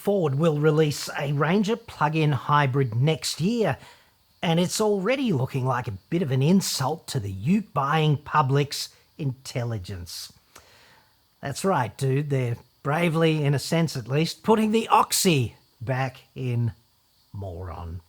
Ford will release a Ranger plug-in hybrid next year, and it's already looking like a bit of an insult to the ute-buying public's intelligence. That's right, dude. They're bravely, in a sense at least, putting the oxy back in moron.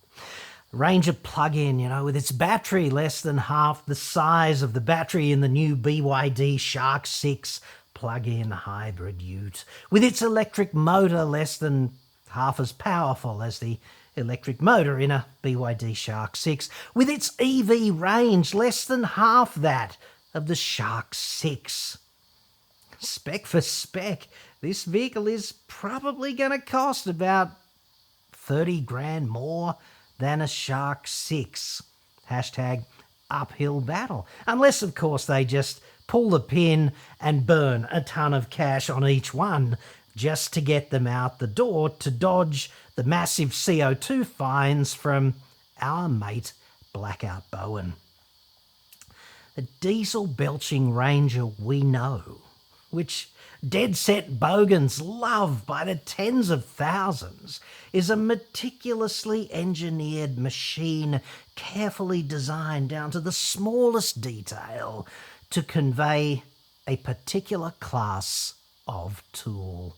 Ranger plug-in, with its battery less than half the size of the battery in the new BYD Shark 6 plug-in hybrid ute, with its electric motor less than half as powerful as the electric motor in a BYD Shark 6, with its EV range less than half that of the Shark 6. Spec for spec, this vehicle is probably going to cost about 30 grand more than a Shark 6. Hashtag uphill battle. Unless, of course, they just pull the pin and burn a ton of cash on each one just to get them out the door to dodge the massive CO2 fines from our mate Blackout Bowen. The diesel-belching Ranger we know, which dead-set bogans love by the tens of thousands, is a meticulously engineered machine carefully designed down to the smallest detail to convey a particular class of tool.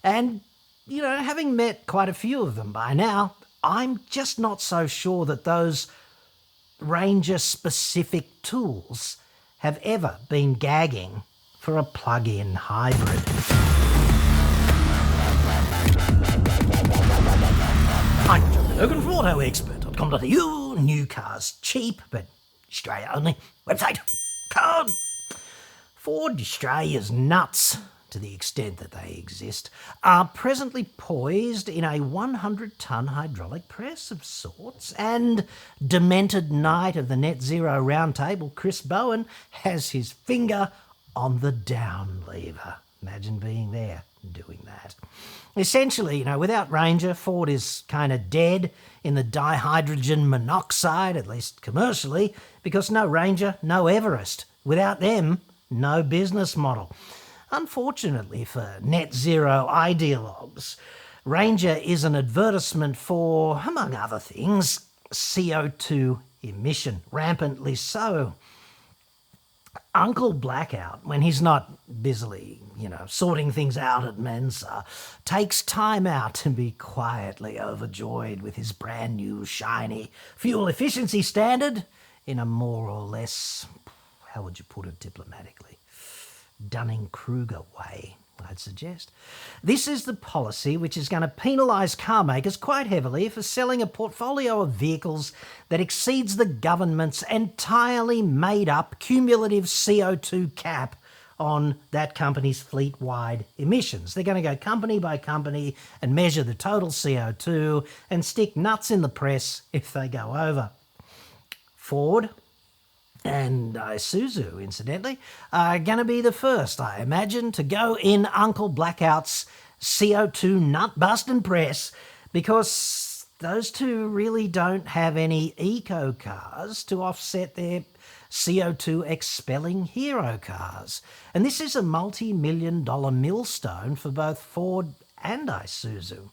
And, having met quite a few of them by now, I'm just not so sure that those Ranger-specific tools have ever been gagging for a plug-in hybrid. I'm Cadogan from AutoExpert.com.au. New cars cheap, but Australia only. Website. Code. Ford Australia's nuts, to the extent that they exist, are presently poised in a 100-ton hydraulic press of sorts, and demented knight of the net zero roundtable, Chris Bowen, has his finger on the down lever. Imagine being there doing that. Essentially, without Ranger, Ford is kind of dead in the dihydrogen monoxide, at least commercially, because no Ranger, no Everest. Without them, no business model. Unfortunately for net zero ideologues, Ranger is an advertisement for, among other things, CO2 emission, rampantly so. Uncle Blackout, when he's not busily, sorting things out at Mensa, takes time out to be quietly overjoyed with his brand new shiny fuel efficiency standard in a more or less, how would you put it diplomatically, Dunning-Kruger way, I'd suggest. This is the policy which is going to penalise car makers quite heavily for selling a portfolio of vehicles that exceeds the government's entirely made-up cumulative CO2 cap on that company's fleet-wide emissions. They're going to go company by company and measure the total CO2 and stick nuts in the press if they go over. Ford and Isuzu, incidentally, are going to be the first, I imagine, to go in Uncle Blackout's CO2 nut-busting press, because those two really don't have any eco cars to offset their CO2 expelling hero cars. And this is a multi-million-dollar millstone for both Ford and Isuzu.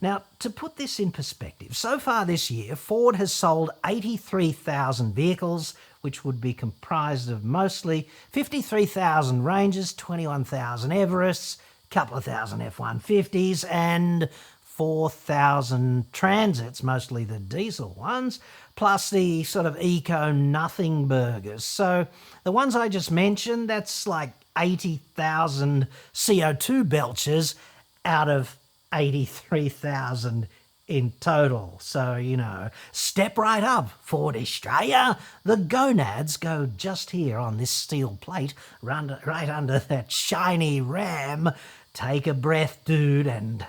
Now, to put this in perspective, so far this year, Ford has sold 83,000 vehicles, which would be comprised of mostly 53,000 Rangers, 21,000 Everests, a couple of thousand F-150s, and 4,000 Transits, mostly the diesel ones, plus the sort of eco-nothing burgers. So the ones I just mentioned, that's like 80,000 CO2 belchers out of 83,000 in total. So, step right up, Ford Australia. The gonads go just here on this steel plate, right under that shiny ram. Take a breath, dude, and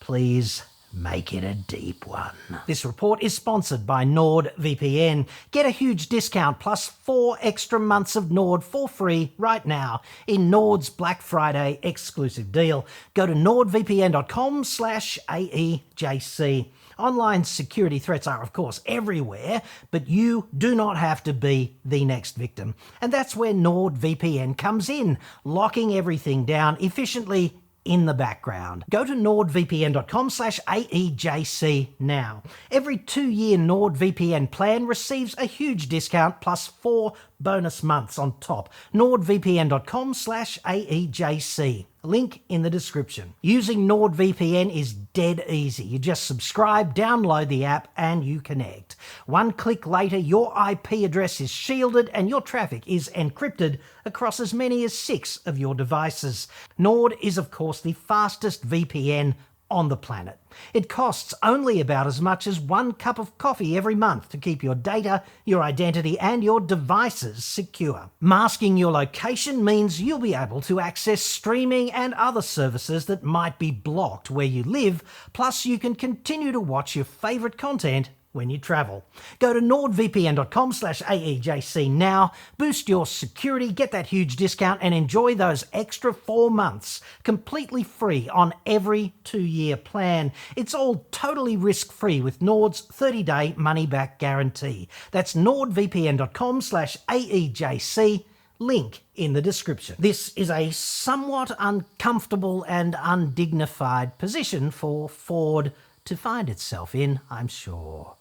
please make it a deep one. This report is sponsored by NordVPN. Get a huge discount plus 4 extra months of Nord for free right now in Nord's Black Friday exclusive deal. Go to nordvpn.com/AEJC. Online security threats are, of course, everywhere, but you do not have to be the next victim. And that's where NordVPN comes in, locking everything down efficiently in the background. Go to nordvpn.com/AEJC now. Every 2-year NordVPN plan receives a huge discount plus 4 bonus months on top. nordvpn.com/AEJC. Link in the description. Using NordVPN is dead easy. You just subscribe, download the app, and you connect. One click later, your IP address is shielded and your traffic is encrypted across as many as 6 of your devices. Nord is, of course, the fastest VPN on the planet. It costs only about as much as 1 cup of coffee every month to keep your data, your identity, and your devices secure. Masking your location means you'll be able to access streaming and other services that might be blocked where you live, plus you can continue to watch your favourite content when you travel. Go to nordvpn.com/AEJC now, boost your security, get that huge discount, and enjoy those extra 4 months completely free on every 2-year plan. It's all totally risk-free with Nord's 30-day money-back guarantee. That's nordvpn.com/AEJC. Link in the description. This is a somewhat uncomfortable and undignified position for Ford to find itself in, I'm sure.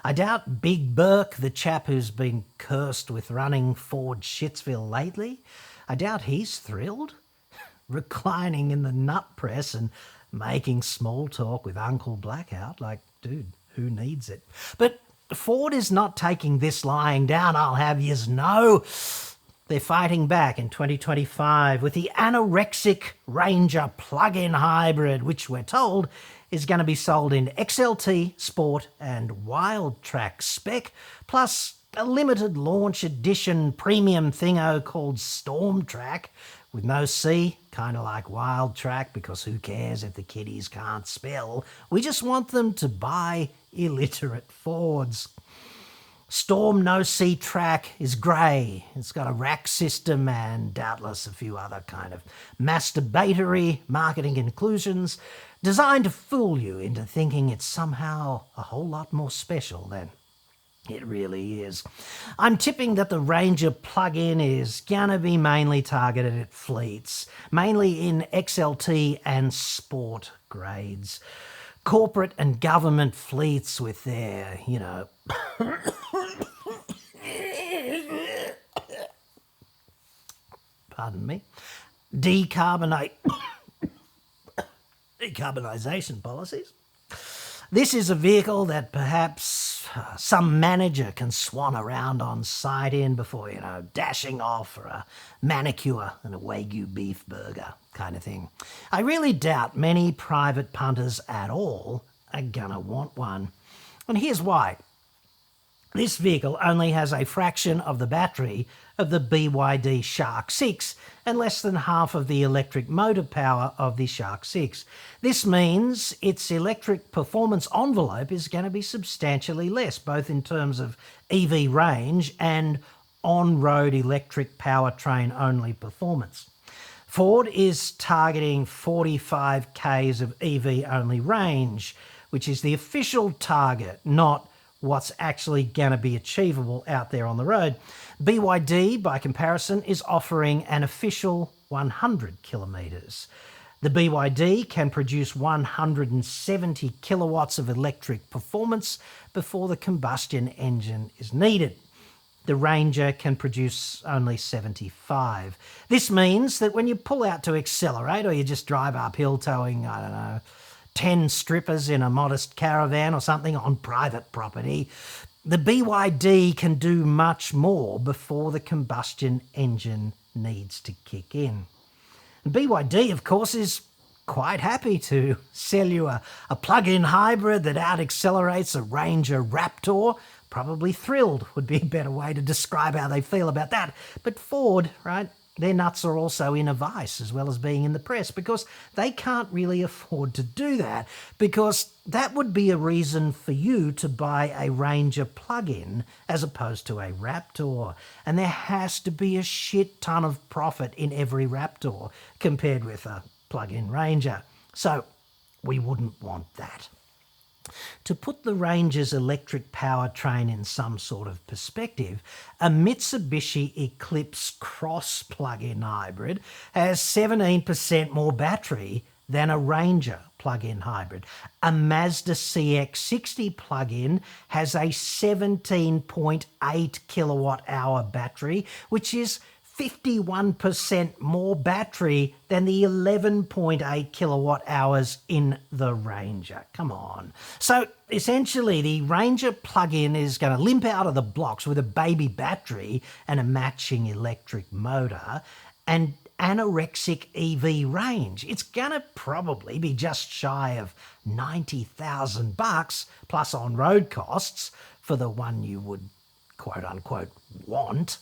I doubt Big Burke, the chap who's been cursed with running Ford Shitsville lately, I doubt he's thrilled. Reclining in the nut press and making small talk with Uncle Blackout, like, dude, who needs it? But Ford is not taking this lying down, I'll have yous know. They're fighting back in 2025 with the anorexic Ranger plug-in hybrid, which we're told is going to be sold in XLT, Sport and Wild Track spec, plus a limited launch edition premium thingo called Storm Track with no C, kind of like Wild Track, because who cares if the kiddies can't spell? We just want them to buy illiterate Fords. Storm No C Track is grey. It's got a rack system and doubtless a few other kind of masturbatory marketing inclusions designed to fool you into thinking it's somehow a whole lot more special than it really is. I'm tipping that the Ranger plug-in is gonna be mainly targeted at fleets, mainly in XLT and Sport grades. Corporate and government fleets with their, pardon me, decarbonisation policies. This is a vehicle that perhaps some manager can swan around on site in before, dashing off for a manicure and a Wagyu beef burger kind of thing. I really doubt many private punters at all are gonna want one. And here's why. This vehicle only has a fraction of the battery of the BYD Shark 6 and less than half of the electric motor power of the Shark 6. This means its electric performance envelope is going to be substantially less, both in terms of EV range and on-road electric powertrain only performance. Ford is targeting 45 k's of EV only range, which is the official target, not what's actually going to be achievable out there on the road. BYD, by comparison, is offering an official 100 kilometres. The BYD can produce 170 kilowatts of electric performance before the combustion engine is needed. The Ranger can produce only 75. This means that when you pull out to accelerate or you just drive uphill towing, 10 strippers in a modest caravan or something on private property, the BYD can do much more before the combustion engine needs to kick in. And BYD, of course, is quite happy to sell you a plug-in hybrid that out-accelerates a Ranger Raptor. Probably thrilled would be a better way to describe how they feel about that. But Ford, right, their nuts are also in a vice as well as being in the press because they can't really afford to do that, because that would be a reason for you to buy a Ranger plug-in as opposed to a Raptor. And there has to be a shit ton of profit in every Raptor compared with a plug-in Ranger. So we wouldn't want that. To put the Ranger's electric powertrain in some sort of perspective, a Mitsubishi Eclipse Cross plug-in hybrid has 17% more battery than a Ranger plug-in hybrid. A Mazda CX-60 plug-in has a 17.8 kilowatt hour battery, which is 51% more battery than the 11.8 kilowatt hours in the Ranger. Come on. So essentially the Ranger plug-in is going to limp out of the blocks with a baby battery and a matching electric motor and anorexic EV range. It's going to probably be just shy of $90,000 plus on-road costs for the one you would quote-unquote want.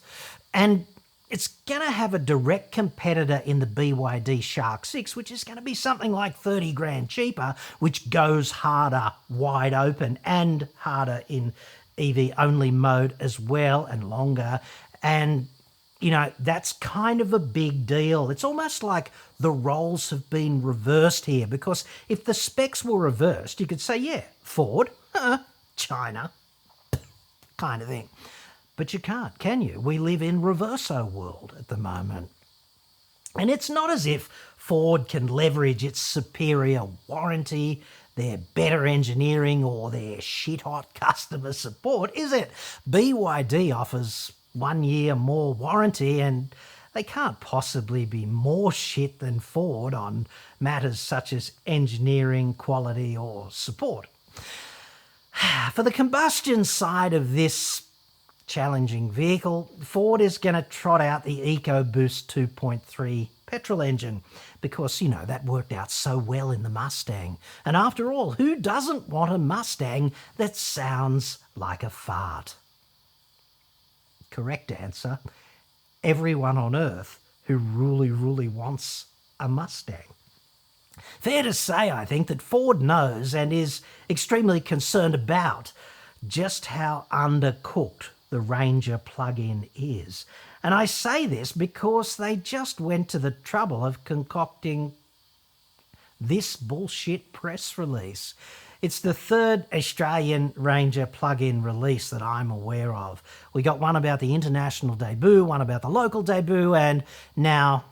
And it's going to have a direct competitor in the BYD Shark 6, which is going to be something like 30 grand cheaper, which goes harder wide open and harder in EV-only mode as well and longer. And, you know, that's kind of a big deal. It's almost like the roles have been reversed here, because if the specs were reversed, you could say, yeah, Ford, China, kind of thing. But you can't, can you? We live in reverso world at the moment. And it's not as if Ford can leverage its superior warranty, their better engineering, or their shit-hot customer support, is it? BYD offers 1 year more warranty, and they can't possibly be more shit than Ford on matters such as engineering, quality, or support. For the combustion side of this challenging vehicle, Ford is going to trot out the EcoBoost 2.3 petrol engine because, you know, that worked out so well in the Mustang. And after all, who doesn't want a Mustang that sounds like a fart? Correct answer. Everyone on Earth who really wants a Mustang. Fair to say, I think, that Ford knows and is extremely concerned about just how undercooked the Ranger plug-in is. And I say this because they just went to the trouble of concocting this bullshit press release. It's the third Australian Ranger plug-in release that I'm aware of. We got one about the international debut, one about the local debut, and now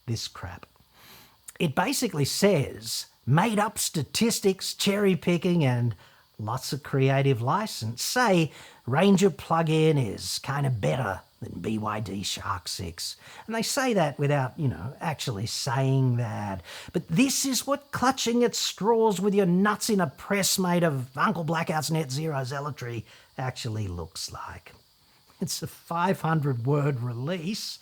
this crap. It basically says made up statistics, cherry picking, and lots of creative license say Ranger plug-in is kind of better than BYD Shark 6. And they say that without, you know, actually saying that. But this is what clutching at straws with your nuts in a press made of Uncle Blackout's net zero zealotry actually looks like. It's a 500-word release,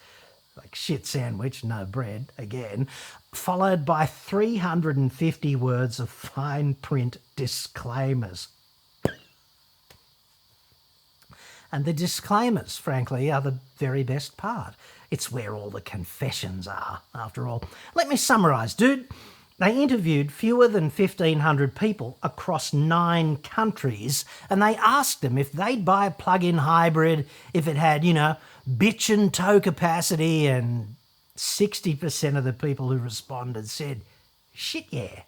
like shit sandwich, no bread, again, followed by 350 words of fine print disclaimers. And the disclaimers, frankly, are the very best part. It's where all the confessions are, after all. Let me summarise, dude. They interviewed fewer than 1,500 people across 9 countries, and they asked them if they'd buy a plug-in hybrid if it had, you know, bitch and tow capacity, and 60% of the people who responded said, shit yeah,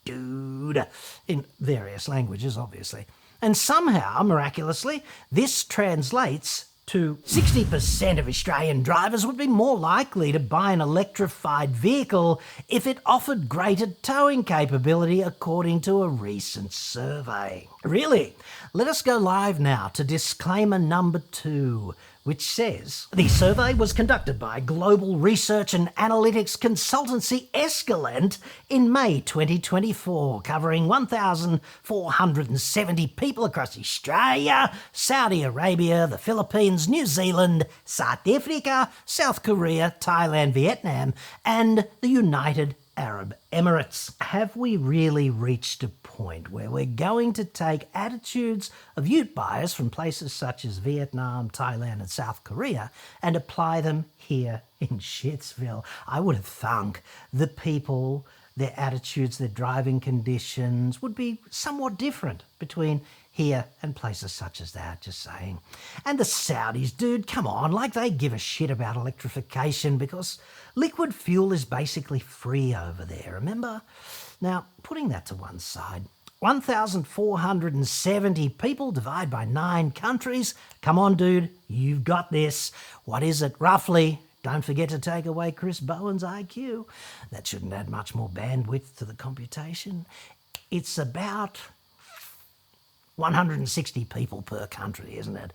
dude, in various languages, obviously. And somehow, miraculously, this translates to 60% of Australian drivers would be more likely to buy an electrified vehicle if it offered greater towing capability, according to a recent survey. Really? Let us go live now to disclaimer number 2, which says, the survey was conducted by global research and analytics consultancy Escalent in May 2024, covering 1,470 people across Australia, Saudi Arabia, the Philippines, New Zealand, South Africa, South Korea, Thailand, Vietnam, and the United Arab Emirates. Have we really reached a point where we're going to take attitudes of ute buyers from places such as Vietnam, Thailand, and South Korea and apply them here in Shitsville? I would have thunk the people, their attitudes, their driving conditions would be somewhat different between here and places such as that, just saying. And the Saudis, dude, come on, like they give a shit about electrification because liquid fuel is basically free over there, remember? Now, putting that to one side, 1,470 people divide by 9 countries. Come on, dude, you've got this. What is it, roughly don't forget to take away Chris Bowen's IQ. That shouldn't add much more bandwidth to the computation. It's about 160 people per country, isn't it?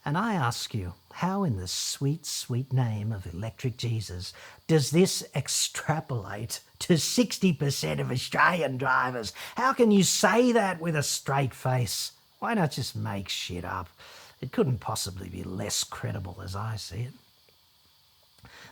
And I ask you, how in the sweet, sweet name of electric Jesus does this extrapolate to 60% of Australian drivers? How can you say that with a straight face? Why not just make shit up? It couldn't possibly be less credible as I see it.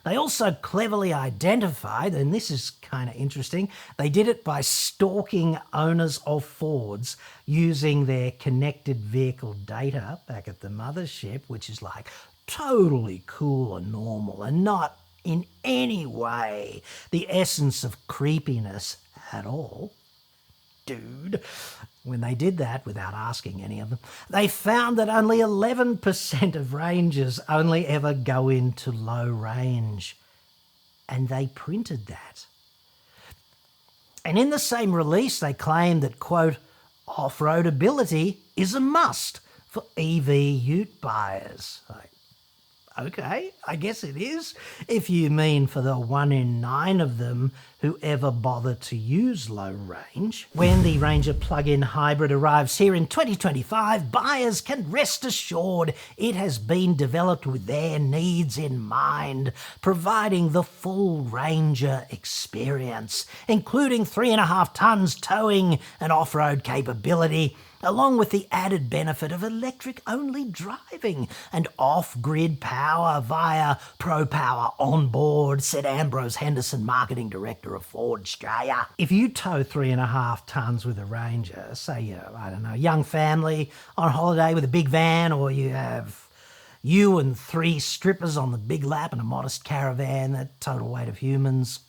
They also cleverly identified, and this is kind of interesting, they did it by stalking owners of Fords using their connected vehicle data back at the mothership, which is like totally cool and normal and not in any way the essence of creepiness at all. Dude. When they did that, without asking any of them, they found that only 11% of Rangers only ever go into low range. And they printed that. And in the same release, they claimed that, quote, off-roadability is a must for EV ute buyers. Like, okay, I guess it is, if you mean for the 1 in 9 of them who ever bother to use low range. When the Ranger plug-in hybrid arrives here in 2025, buyers can rest assured it has been developed with their needs in mind, providing the full Ranger experience, including 3.5 tons towing and off-road capability, along with the added benefit of electric-only driving and off-grid power via ProPower onboard, said Ambrose Henderson, Marketing Director of Ford Australia. If you tow 3.5 tons with a Ranger, say you're, I don't know, a young family on holiday with a big van, or you have you and 3 strippers on the big lap and a modest caravan, that total weight of humans,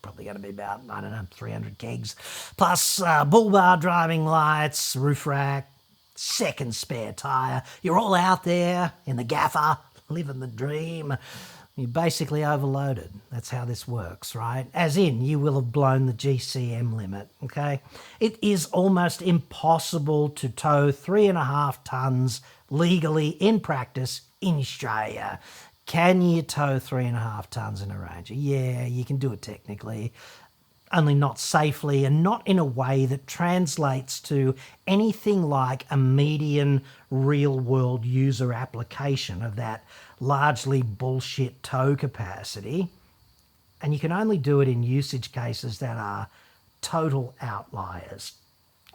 probably going to be about, I don't know, 300 kegs, plus bull bar driving lights, roof rack, second spare tyre. You're all out there in the gaffer, living the dream. You're basically overloaded. That's how this works, right? As in, you will have blown the GCM limit, okay? It is almost impossible to tow 3.5 tons legally in practice in Australia. Can you tow 3.5 tons in a Ranger? Yeah, you can do it technically, only not safely and not in a way that translates to anything like a median real-world user application of that largely bullshit tow capacity. And you can only do it in usage cases that are total outliers.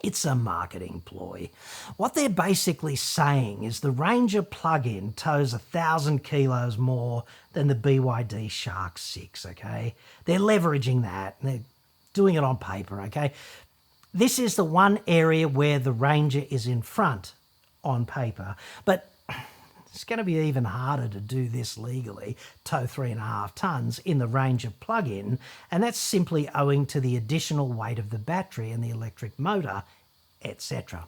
It's a marketing ploy. What they're basically saying is the Ranger plug-in tows 1,000 kilos more than the BYD Shark 6, okay? They're leveraging that. They're doing it on paper, okay? This is the one area where the Ranger is in front on paper, but it's going to be even harder to do this legally, tow 3.5 tons in the Ranger plug-in, and that's simply owing to the additional weight of the battery and the electric motor, etc.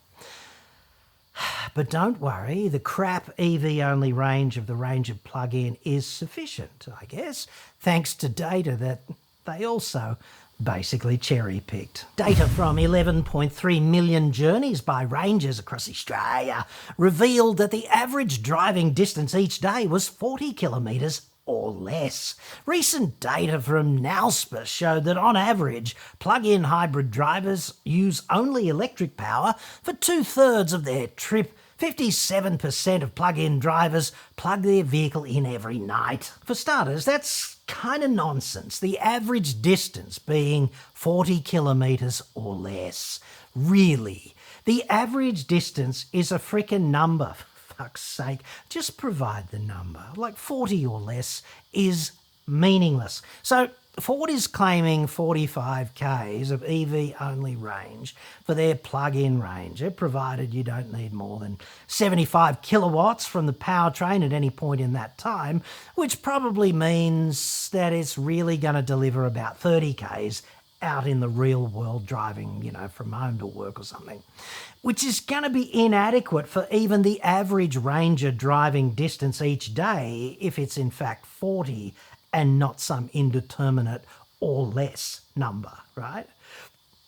But don't worry, the crap EV-only range of the Ranger plug-in is sufficient, I guess, thanks to data that they also basically cherry-picked. Data from 11.3 million journeys by Rangers across Australia revealed that the average driving distance each day was 40 kilometres or less. Recent data from Nauspa showed that on average, plug-in hybrid drivers use only electric power for 2/3 of their trip. 57% of plug-in drivers plug their vehicle in every night. For starters, that's kind of nonsense, the average distance being 40 kilometres or less. Really, the average distance is a frickin' number, for fuck's sake. Just provide the number. Like 40 or less is meaningless. So Ford is claiming 45 k's of EV-only range for their plug-in Ranger, provided you don't need more than 75 kilowatts from the powertrain at any point in that time, which probably means that it's really going to deliver about 30 k's out in the real world driving, you know, from home to work or something, which is going to be inadequate for even the average Ranger driving distance each day if it's in fact 40 and not some indeterminate or less number, right?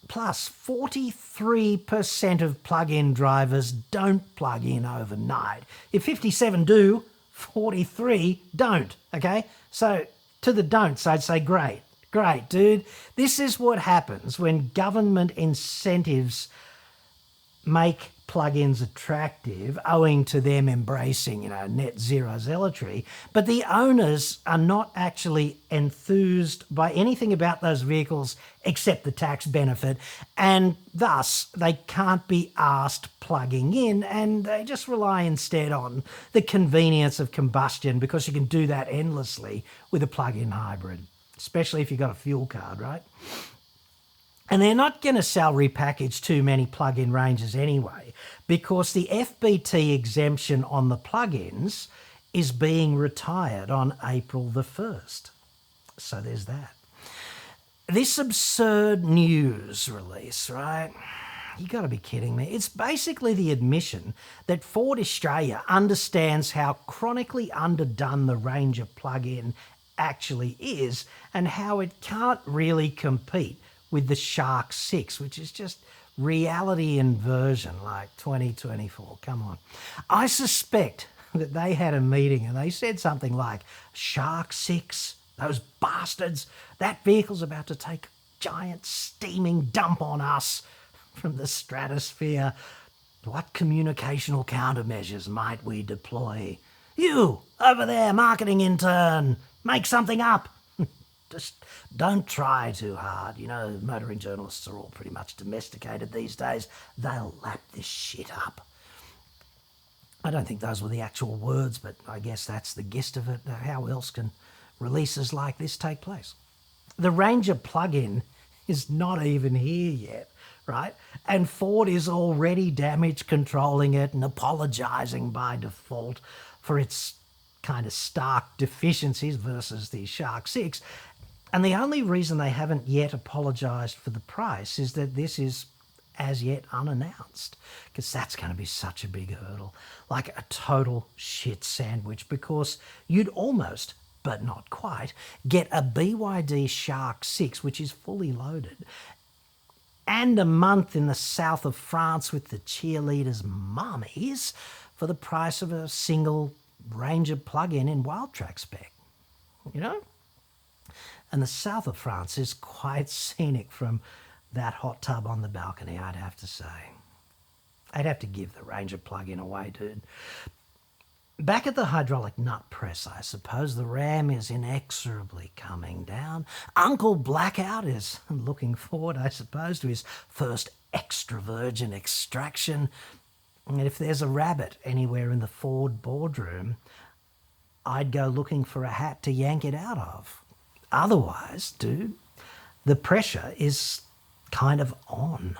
Plus, 43% of plug-in drivers don't plug in overnight. If 57 do, 43 don't, okay? So to the don'ts, I'd say great, dude. This is what happens when government incentives make plugins attractive owing to them embracing, net zero zealotry, but the owners are not actually enthused by anything about those vehicles except the tax benefit, and thus they can't be asked plugging in, and they just rely instead on the convenience of combustion because you can do that endlessly with a plug-in hybrid, especially if you've got a fuel card, right? And they're not going to sell repackaged too many plug-in ranges anyway, because the FBT exemption on the plug-ins is being retired on April the 1st. So there's that. This absurd news release, right? You got to be kidding me. It's basically the admission that Ford Australia understands how chronically underdone the Ranger plug-in actually is and how it can't really compete with the Shark 6, which is just reality inversion like 2024. Come on. I suspect that they had a meeting and they said something like, Shark 6, those bastards, that vehicle's about to take a giant steaming dump on us from the stratosphere. What communicational countermeasures might we deploy? You, over there, marketing intern, make something up. Just don't try too hard. Motoring journalists are all pretty much domesticated these days. They'll lap this shit up. I don't think those were the actual words, but I guess that's the gist of it. How else can releases like this take place? The Ranger plug-in is not even here yet, right? And Ford is already damage controlling it and apologising by default for its kind of stark deficiencies versus the Shark 6. And the only reason they haven't yet apologised for the price is that this is as yet unannounced, because that's going to be such a big hurdle, like a total shit sandwich, because you'd almost, but not quite, get a BYD Shark 6, which is fully loaded, and a month in the south of France with the cheerleaders' mummies for the price of a single Ranger plug-in in wild track spec, And the south of France is quite scenic from that hot tub on the balcony, I'd have to say. I'd have to give the Ranger plug-in away, dude. Back at the hydraulic nut press, I suppose, the Ram is inexorably coming down. Uncle Blackout is looking forward, I suppose, to his first extra virgin extraction. And if there's a rabbit anywhere in the Ford boardroom, I'd go looking for a hat to yank it out of. Otherwise, dude, the pressure is kind of on.